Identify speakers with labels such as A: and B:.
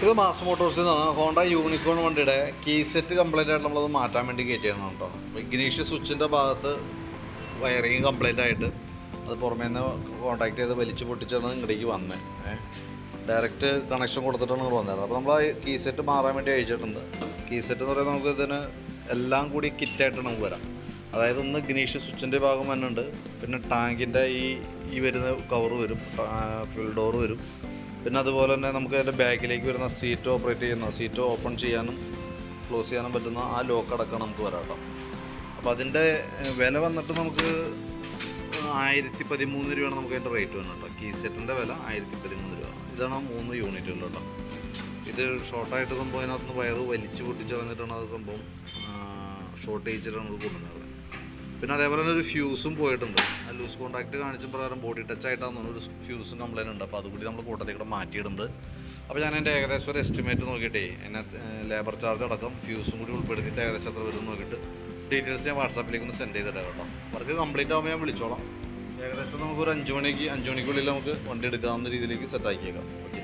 A: ഇത് മാസ് മോട്ടോഴ്സിൽ നിന്നാണ്. Honda unicorn വണ്ടിയുടെ കീ സെറ്റ് കംപ്ലൈൻ്റ് ആയിട്ട് നമ്മളത് മാറ്റാൻ വേണ്ടി കയറ്റിയാണ് കേട്ടോ. ഇഗ്നീഷ്യ സ്വിച്ചിൻ്റെ ഭാഗത്ത് വയറിങ് കംപ്ലൈൻ്റ് ആയിട്ട് അത് പുറമേ നിന്ന് കോൺടാക്ട് ചെയ്ത് വലിച്ചു പൊട്ടിച്ചാണ് ഇങ്ങോട്ടേക്ക് വന്നത്. ഡയറക്റ്റ് കണക്ഷൻ കൊടുത്തിട്ടാണ് ഇങ്ങോട്ട് വന്നത്. അപ്പോൾ നമ്മൾ ആ കീ സെറ്റ് മാറാൻ വേണ്ടി അയച്ചിട്ടുണ്ട്. കീ സെറ്റ് എന്ന് പറയുന്നത് നമുക്ക് ഇതിന് എല്ലാം കൂടി കിറ്റായിട്ട് നമുക്ക് വരാം. അതായത് ഒന്ന് ഇഗ്നീഷ്യ സ്വിച്ചിൻ്റെ ഭാഗം വന്നുണ്ട്, പിന്നെ ടാങ്കിൻ്റെ ഈ വരുന്ന കവർ വരും, ഫ്യൂൽ ഡോർ വരും, പിന്നെ അതുപോലെ തന്നെ നമുക്ക് അതിൻ്റെ ബാക്കിലേക്ക് വരുന്ന സീറ്റ് ഓപ്പറേറ്റ് ചെയ്യുന്ന സീറ്റ് ഓപ്പൺ ചെയ്യാനും ക്ലോസ് ചെയ്യാനും പറ്റുന്ന ആ ലോക്ക് അടക്കം നമുക്ക് വരാം കേട്ടോ. അപ്പോൾ അതിൻ്റെ വില വന്നിട്ട് നമുക്ക് 1013 രൂപയാണ് നമുക്ക് അതിൻ്റെ റേറ്റ് വന്നത് കേട്ടോ. കീ സെറ്റിൻ്റെ വില 1013 രൂപ. ഇതാണ് 3 യൂണിറ്റുകൾ കേട്ടോ. ഇത് ഷോർട്ടായിട്ട് സംഭവം അതിനകത്തുനിന്ന് വയറ് വലിച്ച് പൊട്ടിച്ച് കളഞ്ഞിട്ടാണ് അത് സംഭവം ഷോർട്ട് ചെയ്യിച്ചിട്ടാണ് നമ്മൾ കൊണ്ടുവന്നത്. പിന്നെ അതേപോലെ തന്നെ ഒരു ഫ്യൂസും പോയിട്ടുണ്ട്. ആ ലൂസ് കോൺടാക്റ്റ് കാണിച്ച പ്രകാരം ബോഡി ടച്ച് ആയിട്ടാണെന്ന് തോന്നുന്നു ഒരു ഫ്യൂസും കംപ്ലൈൻറ്റ് ഉണ്ട്. അപ്പോൾ അതുകൂടി നമ്മൾ കൂട്ടത്തേക്കൂടെ മാറ്റിയിട്ടുണ്ട്. അപ്പോൾ ഞാൻ എൻ്റെ ഏകദേശം ഒരു എസ്റ്റിമേറ്റ് നോക്കിയിട്ടേ അതിനകത്ത് ലേബർ ചാർജ് അടക്കം ഫ്യൂസും കൂടി ഉൾപ്പെടുത്തിയിട്ട് ഏകദേശം എത്ര വരും നോക്കിയിട്ട് ഡീറ്റെയിൽസ് ഞാൻ വാട്സാപ്പിലേക്ക് ഒന്ന് സെൻഡ് ചെയ്തിടാം കേട്ടോ. വർക്ക് കംപ്ലീറ്റ് ആകുമ്പോൾ ഞാൻ വിളിച്ചോളാം. ഏകദേശം നമുക്കൊരു 5 മണിക്കുള്ളിൽ നമുക്ക് വണ്ടി എടുക്കാവുന്ന രീതിയിലേക്ക് സെറ്റ് ആക്കിയേക്കാം. ഓക്കെ.